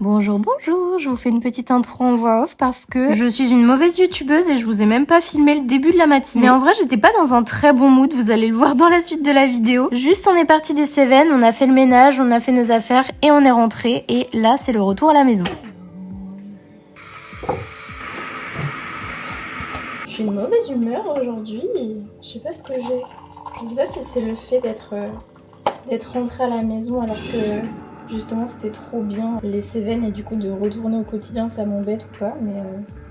Bonjour, bonjour, je vous fais une petite intro en voix off parce que je suis une mauvaise youtubeuse et je vous ai même pas filmé le début de la matinée. Mais en vrai, j'étais pas dans un très bon mood, vous allez le voir dans la suite de la vidéo. Juste, on est parti des Cévennes, on a fait le ménage, on a fait nos affaires et on est rentré. Et là, c'est le retour à la maison. Je suis une mauvaise humeur aujourd'hui, je sais pas ce que j'ai. Je sais pas si c'est le fait d'être rentrée à la maison alors que... Justement, c'était trop bien les Cévennes et du coup de retourner au quotidien, ça m'embête ou pas. Mais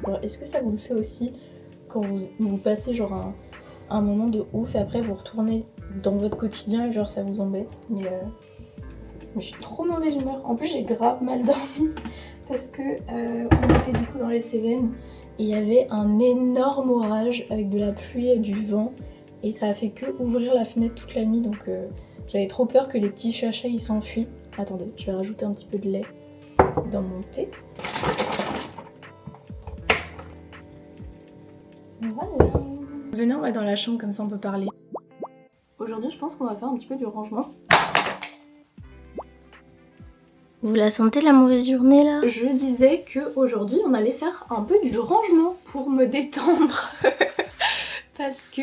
alors, est-ce que ça vous le fait aussi quand vous passez genre un moment de ouf et après vous retournez dans votre quotidien et genre ça vous embête. Mais je suis trop mauvaise humeur. En plus, j'ai grave mal dormi parce que on était du coup dans les Cévennes et il y avait un énorme orage avec de la pluie et du vent et ça a fait que ouvrir la fenêtre toute la nuit donc j'avais trop peur que les petits chachas ils s'enfuient. Attendez, je vais rajouter un petit peu de lait dans mon thé. Voilà. Venez, on va dans la chambre, comme ça on peut parler. Aujourd'hui, je pense qu'on va faire un petit peu du rangement. Vous la sentez la mauvaise journée là? Je disais qu'aujourd'hui, on allait faire un peu du rangement pour me détendre. Parce que,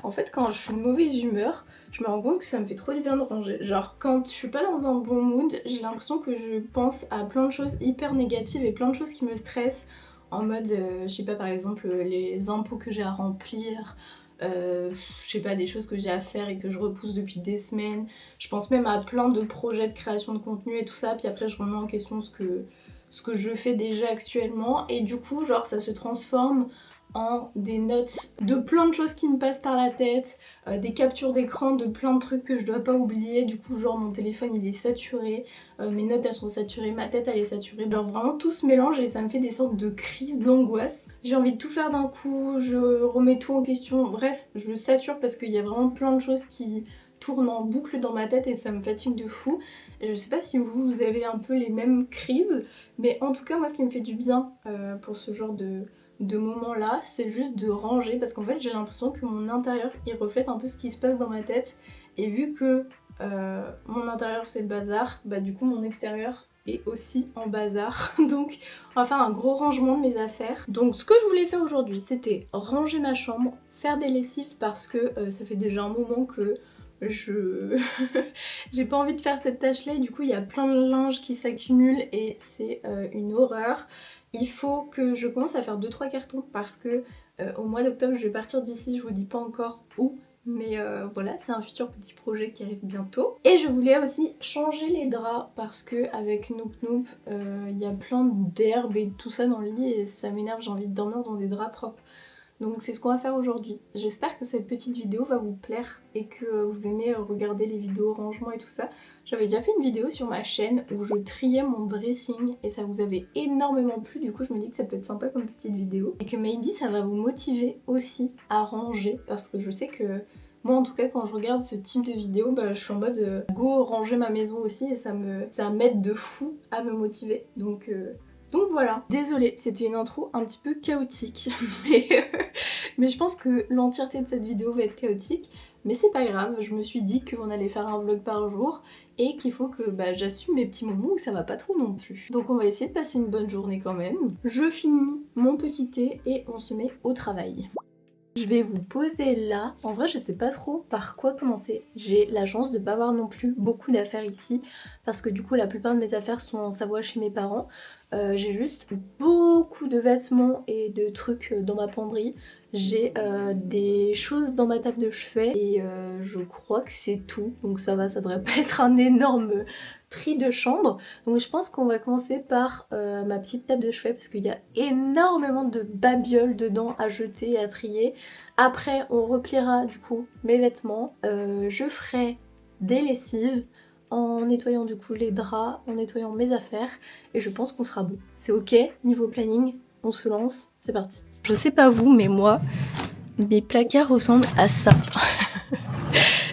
en fait, quand je suis de mauvaise humeur, je me rends compte que ça me fait trop du bien de ranger. Genre, quand je suis pas dans un bon mood, j'ai l'impression que je pense à plein de choses hyper négatives et plein de choses qui me stressent. En mode, je sais pas, par exemple, les impôts que j'ai à remplir, je sais pas, des choses que j'ai à faire et que je repousse depuis des semaines. Je pense même à plein de projets de création de contenu et tout ça, puis après je remets en question ce que je fais déjà actuellement. Et du coup, genre, ça se transforme en des notes de plein de choses qui me passent par la tête, des captures d'écran de plein de trucs que je dois pas oublier. Du coup, genre mon téléphone il est saturé, mes notes elles sont saturées, ma tête elle est saturée, genre vraiment tout se mélange et ça me fait des sortes de crises d'angoisse. J'ai envie de tout faire d'un coup, je remets tout en question, bref je sature parce qu'il y a vraiment plein de choses qui tournent en boucle dans ma tête et ça me fatigue de fou. Et je sais pas si vous avez un peu les mêmes crises, mais en tout cas moi ce qui me fait du bien pour ce genre de moments là, c'est juste de ranger parce qu'en fait j'ai l'impression que mon intérieur il reflète un peu ce qui se passe dans ma tête et vu que mon intérieur c'est le bazar, bah du coup mon extérieur est aussi en bazar donc on va faire un gros rangement de mes affaires. Donc ce que je voulais faire aujourd'hui c'était ranger ma chambre, faire des lessives parce que ça fait déjà un moment que j'ai pas envie de faire cette tâche là et du coup il y a plein de linge qui s'accumule et c'est une horreur. Il faut que je commence à faire 2-3 cartons parce que au mois d'octobre je vais partir d'ici, je vous dis pas encore où, mais voilà, c'est un futur petit projet qui arrive bientôt. Et je voulais aussi changer les draps parce que avec Noop Noop, il y a plein d'herbes et tout ça dans le lit et ça m'énerve, j'ai envie de dormir dans des draps propres. Donc c'est ce qu'on va faire aujourd'hui. J'espère que cette petite vidéo va vous plaire et que vous aimez regarder les vidéos rangement et tout ça. J'avais déjà fait une vidéo sur ma chaîne où je triais mon dressing et ça vous avait énormément plu, du coup je me dis que ça peut être sympa comme petite vidéo. Et que maybe ça va vous motiver aussi à ranger parce que je sais que moi en tout cas quand je regarde ce type de vidéo, bah, je suis en mode go ranger ma maison aussi et ça m'aide de fou à me motiver. Donc voilà, désolée, c'était une intro un petit peu chaotique, mais je pense que l'entièreté de cette vidéo va être chaotique, mais c'est pas grave, je me suis dit qu'on allait faire un vlog par jour et qu'il faut que j'assume mes petits moments où ça va pas trop non plus. Donc on va essayer de passer une bonne journée quand même. Je finis mon petit thé et on se met au travail. Je vais vous poser là. En vrai je sais pas trop par quoi commencer. J'ai la chance de pas avoir non plus beaucoup d'affaires ici parce que du coup la plupart de mes affaires sont en Savoie chez mes parents. J'ai juste beaucoup de vêtements et de trucs dans ma penderie. J'ai des choses dans ma table de chevet et je crois que c'est tout. Donc ça va, ça devrait pas être un énorme tri de chambre. Donc je pense qu'on va commencer par ma petite table de chevet parce qu'il y a énormément de babioles dedans à jeter et à trier. Après on repliera du coup mes vêtements. Je ferai des lessives en nettoyant du coup les draps, en nettoyant mes affaires et je pense qu'on sera bon. C'est ok, niveau planning, on se lance, c'est parti. Je sais pas vous mais moi, mes placards ressemblent à ça.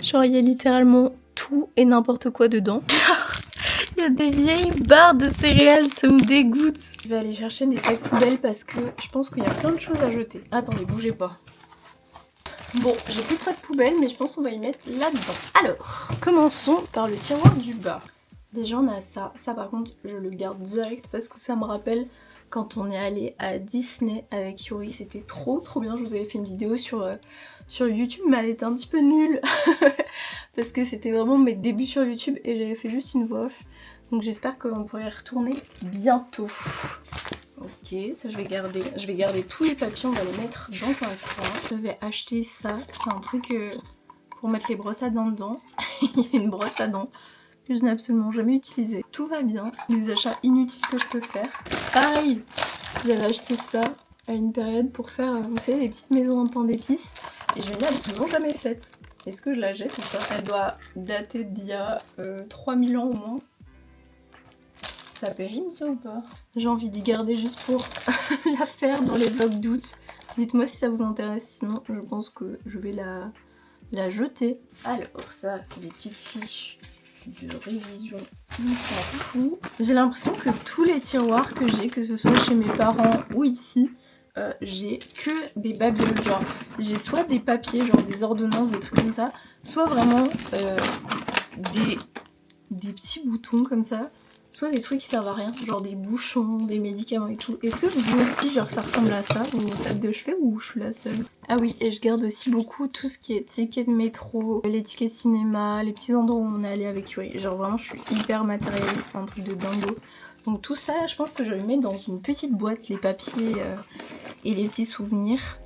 Genre il y a littéralement tout et n'importe quoi dedans. Il y a des vieilles barres de céréales, ça me dégoûte. Je vais aller chercher des sacs poubelles parce que je pense qu'il y a plein de choses à jeter. Attendez, bougez pas. Bon, j'ai plus de sac poubelle, mais je pense qu'on va y mettre là-dedans. Alors, commençons par le tiroir du bas. Déjà on a ça, par contre je le garde direct parce que ça me rappelle quand on est allé à Disney avec Yuri, c'était trop bien. Je vous avais fait une vidéo sur YouTube mais elle était un petit peu nulle parce que c'était vraiment mes débuts sur YouTube et j'avais fait juste une voix off. Donc j'espère qu'on pourrait y retourner bientôt. Ok, ça je vais garder. Je vais garder tous les papiers, on va les mettre dans un coin. J'avais acheté ça, c'est un truc pour mettre les brosses à dents dedans. Il y a une brosse à dents que je n'ai absolument jamais utilisée. Tout va bien, les achats inutiles que je peux faire. Pareil, j'avais acheté ça à une période pour faire, vous savez, des petites maisons en pain d'épices. Et je n'ai absolument jamais faite. Est-ce que je la jette ou pas? Elle doit dater d'il y a 3000 ans au moins. Ça périme ça ou pas? J'ai envie d'y garder juste pour la faire dans les vlogs d'août. Dites-moi si ça vous intéresse, sinon je pense que je vais la jeter. Alors ça, c'est des petites fiches de révision. On s'en fout. J'ai l'impression que tous les tiroirs que j'ai, que ce soit chez mes parents ou ici, j'ai que des babioles. Genre, j'ai soit des papiers, genre des ordonnances, des trucs comme ça, soit vraiment des petits boutons comme ça. Soit des trucs qui servent à rien, genre des bouchons, des médicaments et tout. Est-ce que vous aussi, genre ça ressemble à ça, vos tables de chevet, ou je suis la seule? Ah oui, et je garde aussi beaucoup tout ce qui est tickets de métro, les tickets de cinéma, les petits endroits où on est allé avec Yuri. Genre vraiment, je suis hyper matérialiste, c'est un truc de dingo. Donc tout ça, je pense que je vais mettre dans une petite boîte, les papiers et les petits souvenirs.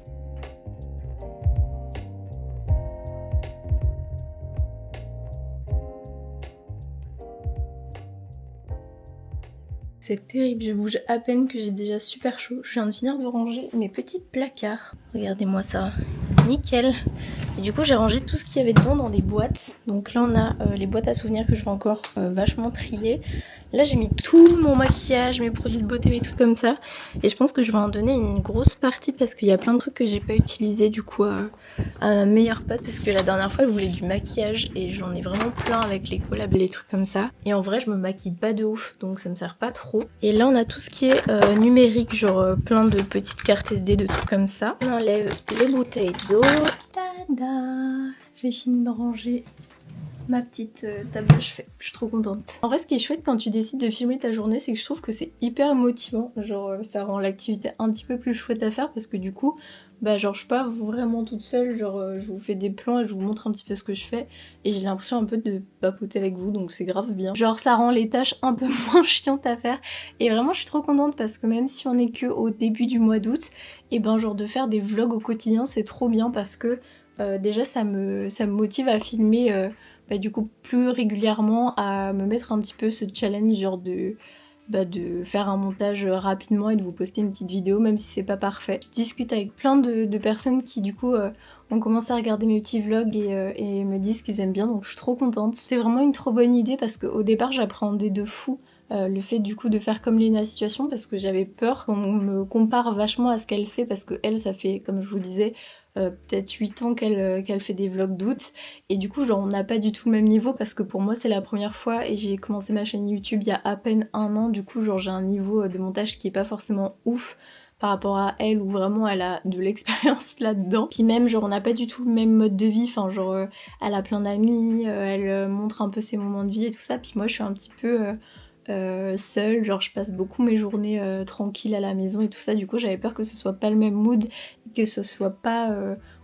C'est terrible, je bouge à peine que j'ai déjà super chaud. Je viens de finir de ranger mes petits placards. Regardez-moi ça, nickel. Et du coup j'ai rangé tout ce qu'il y avait dedans dans des boîtes. Donc là on a les boîtes à souvenirs que je vais encore vachement trier. Là j'ai mis tout mon maquillage, mes produits de beauté, mes trucs comme ça. Et je pense que je vais en donner une grosse partie parce qu'il y a plein de trucs que j'ai pas utilisé du coup à ma meilleure pote. Parce que la dernière fois elle voulait du maquillage et j'en ai vraiment plein avec les collabs et les trucs comme ça. Et en vrai je me maquille pas de ouf donc ça me sert pas trop. Et là on a tout ce qui est numérique, genre plein de petites cartes SD, de trucs comme ça. On enlève les bouteilles d'eau. Tada! J'ai fini de ranger ma petite table de chevet. Je suis trop contente. En vrai ce qui est chouette quand tu décides de filmer ta journée, c'est que je trouve que c'est hyper motivant. Genre ça rend l'activité un petit peu plus chouette à faire parce que du coup bah genre je suis pas vraiment toute seule, genre je vous fais des plans et je vous montre un petit peu ce que je fais et j'ai l'impression un peu de papoter avec vous, donc c'est grave bien. Genre ça rend les tâches un peu moins chiantes à faire et vraiment je suis trop contente parce que même si on est que au début du mois d'août, et ben genre de faire des vlogs au quotidien c'est trop bien parce que déjà ça me motive à filmer bah, du coup plus régulièrement, à me mettre un petit peu ce challenge genre de faire un montage rapidement et de vous poster une petite vidéo même si c'est pas parfait. Je discute avec plein de personnes qui du coup ont commencé à regarder mes petits vlogs et me disent qu'ils aiment bien, donc je suis trop contente. C'est vraiment une trop bonne idée parce qu'au départ j'appréhendais de fou le fait du coup de faire comme Léna Situation parce que j'avais peur qu'on me compare vachement à ce qu'elle fait parce que elle ça fait, comme je vous disais, peut-être 8 ans qu'elle fait des vlogs d'août et du coup genre on n'a pas du tout le même niveau parce que pour moi c'est la première fois et j'ai commencé ma chaîne YouTube il y a à peine 1 an, du coup genre j'ai un niveau de montage qui est pas forcément ouf par rapport à elle où vraiment elle a de l'expérience là-dedans. Puis même genre on n'a pas du tout le même mode de vie, enfin genre elle a plein d'amis, elle montre un peu ses moments de vie et tout ça, puis moi je suis un petit peu seule, genre je passe beaucoup mes journées tranquilles à la maison et tout ça, du coup j'avais peur que ce soit pas le même mood, que ce soit pas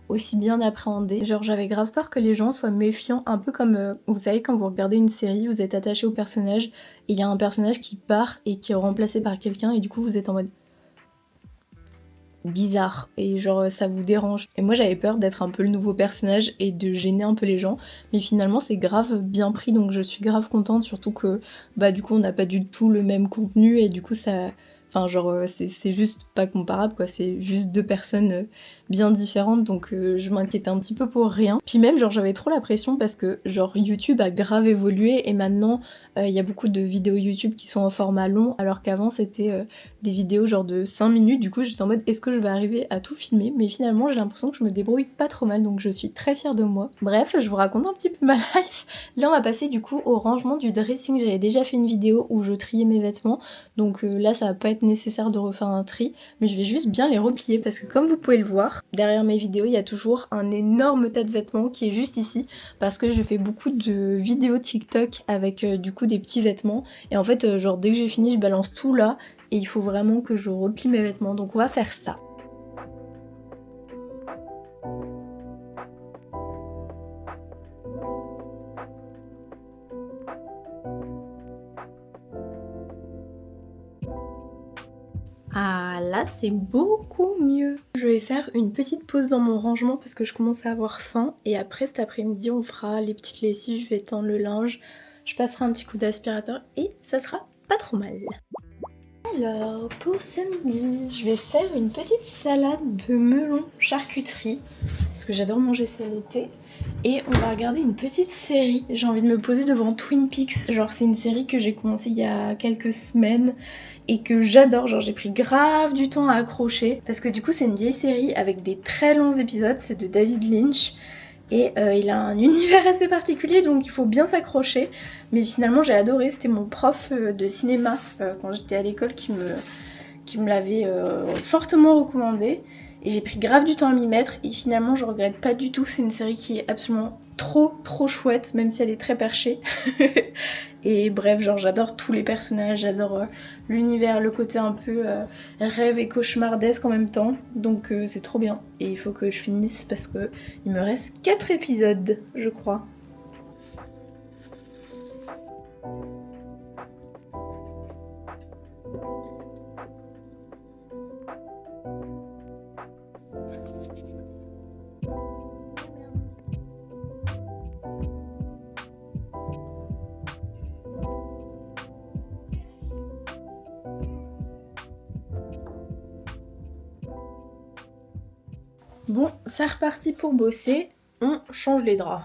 aussi bien appréhendé. Genre j'avais grave peur que les gens soient méfiants, un peu comme vous savez quand vous regardez une série, vous êtes attaché au personnage et il y a un personnage qui part et qui est remplacé par quelqu'un et du coup vous êtes en mode bizarre et genre ça vous dérange. Et moi j'avais peur d'être un peu le nouveau personnage et de gêner un peu les gens, mais finalement c'est grave bien pris donc je suis grave contente, surtout que bah du coup on n'a pas du tout le même contenu et du coup ça... Enfin genre c'est juste pas comparable quoi, c'est juste deux personnes bien différentes donc je m'inquiétais un petit peu pour rien. Puis même genre j'avais trop la pression parce que genre YouTube a grave évolué et maintenant il y a beaucoup de vidéos YouTube qui sont en format long alors qu'avant c'était des vidéos genre de 5 minutes, du coup j'étais en mode est-ce que je vais arriver à tout filmer, mais finalement j'ai l'impression que je me débrouille pas trop mal donc je suis très fière de moi. Bref, je vous raconte un petit peu ma life. Là on va passer du coup au rangement du dressing, j'avais déjà fait une vidéo où je triais mes vêtements donc là ça va pas être être nécessaire de refaire un tri, mais je vais juste bien les replier parce que comme vous pouvez le voir, derrière mes vidéos il y a toujours un énorme tas de vêtements qui est juste ici parce que je fais beaucoup de vidéos TikTok avec du coup des petits vêtements et en fait genre dès que j'ai fini je balance tout là et il faut vraiment que je replie mes vêtements, donc on va faire ça. Ah là c'est beaucoup mieux. Je vais faire une petite pause dans mon rangement parce que je commence à avoir faim et après cet après-midi on fera les petites lessives, je vais tendre le linge, je passerai un petit coup d'aspirateur et ça sera pas trop mal. Alors pour ce midi je vais faire une petite salade de melon charcuterie parce que j'adore manger ça l'été. Et on va regarder une petite série. J'ai envie de me poser devant Twin Peaks. Genre c'est une série que j'ai commencé il y a quelques semaines et que j'adore. Genre j'ai pris grave du temps à accrocher. Parce que du coup c'est une vieille série avec des très longs épisodes. C'est de David Lynch. Et il a un univers assez particulier donc il faut bien s'accrocher. Mais finalement j'ai adoré. C'était mon prof de cinéma quand j'étais à l'école qui me l'avait fortement recommandé. Et j'ai pris grave du temps à m'y mettre et finalement je regrette pas du tout, c'est une série qui est absolument trop chouette même si elle est très perchée. Et bref, genre j'adore tous les personnages, j'adore l'univers, le côté un peu rêve et cauchemardesque en même temps. Donc c'est trop bien et il faut que je finisse parce que il me reste 4 épisodes je crois. Bon, c'est reparti pour bosser, on change les draps.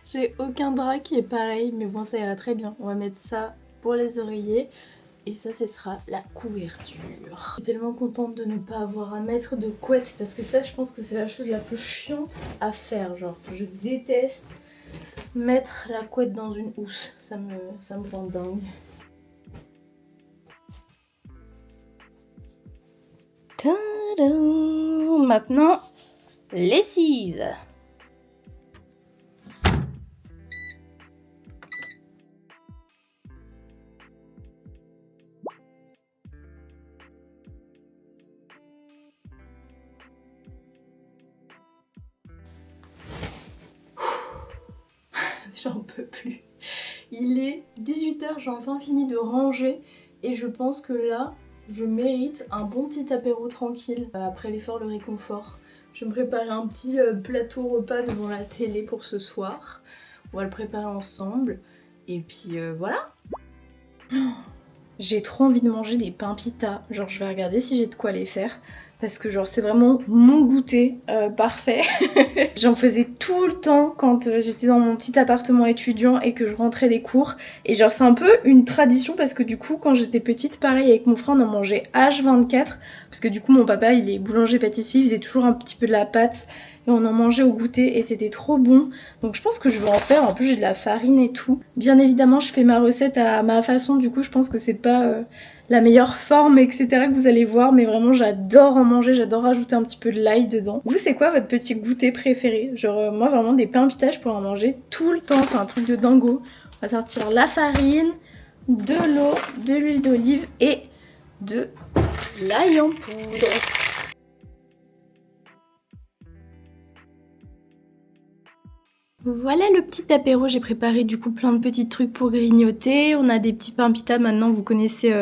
J'ai aucun drap qui est pareil, mais bon ça ira très bien. On va mettre ça pour les oreillers et ça ce sera la couverture. Je suis tellement contente de ne pas avoir à mettre de couette parce que ça je pense que c'est la chose la plus chiante à faire. Genre je déteste mettre la couette dans une housse, ça me rend dingue. Tadam! Maintenant, lessive. J'en peux plus. Il est 18 h, j'ai enfin fini de ranger et je pense que là, je mérite un bon petit apéro tranquille. Après l'effort, le réconfort. Je vais me préparer un petit plateau repas devant la télé pour ce soir. On va le préparer ensemble. Et puis voilà. J'ai trop envie de manger des pains pita. Genre je vais regarder si j'ai de quoi les faire. Parce que genre c'est vraiment mon goûter parfait. J'en faisais tout le temps quand j'étais dans mon petit appartement étudiant et que je rentrais des cours. Et genre c'est un peu une tradition parce que du coup quand j'étais petite, pareil avec mon frère on en mangeait H24. Parce que du coup mon papa il est boulanger pâtissier, il faisait toujours un petit peu de la pâte. Et on en mangeait au goûter et c'était trop bon. Donc je pense que je vais en faire, en plus j'ai de la farine et tout. Bien évidemment je fais ma recette à ma façon, du coup je pense que c'est pas la meilleure forme etc que vous allez voir. Mais vraiment j'adore en manger, j'adore rajouter un petit peu de l'ail dedans. Vous c'est quoi votre petit goûter préféré? Genre moi vraiment des pains pita je pourrais en manger tout le temps, c'est un truc de dingo. On va sortir la farine, de l'eau, de l'huile d'olive et de l'ail en poudre. Voilà le petit apéro, j'ai préparé du coup plein de petits trucs pour grignoter. On a des petits pains pita, maintenant vous connaissez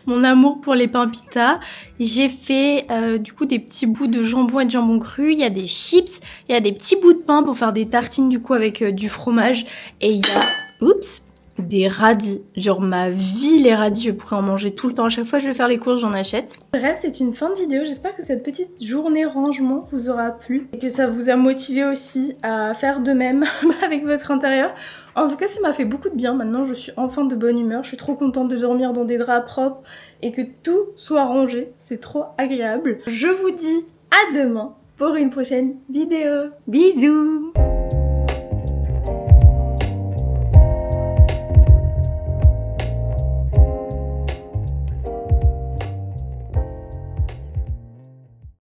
mon amour pour les pains pita. J'ai fait du coup des petits bouts de jambon et de jambon cru, il y a des chips, il y a des petits bouts de pain pour faire des tartines du coup avec du fromage. Et il y a, oups, des radis. Genre ma vie les radis, je pourrais en manger tout le temps. À chaque fois que je vais faire les courses, j'en achète. Bref, c'est une fin de vidéo. J'espère que cette petite journée rangement vous aura plu et que ça vous a motivé aussi à faire de même avec votre intérieur. En tout cas, ça m'a fait beaucoup de bien. Maintenant, je suis enfin de bonne humeur. Je suis trop contente de dormir dans des draps propres et que tout soit rangé. C'est trop agréable. Je vous dis à demain pour une prochaine vidéo. Bisous!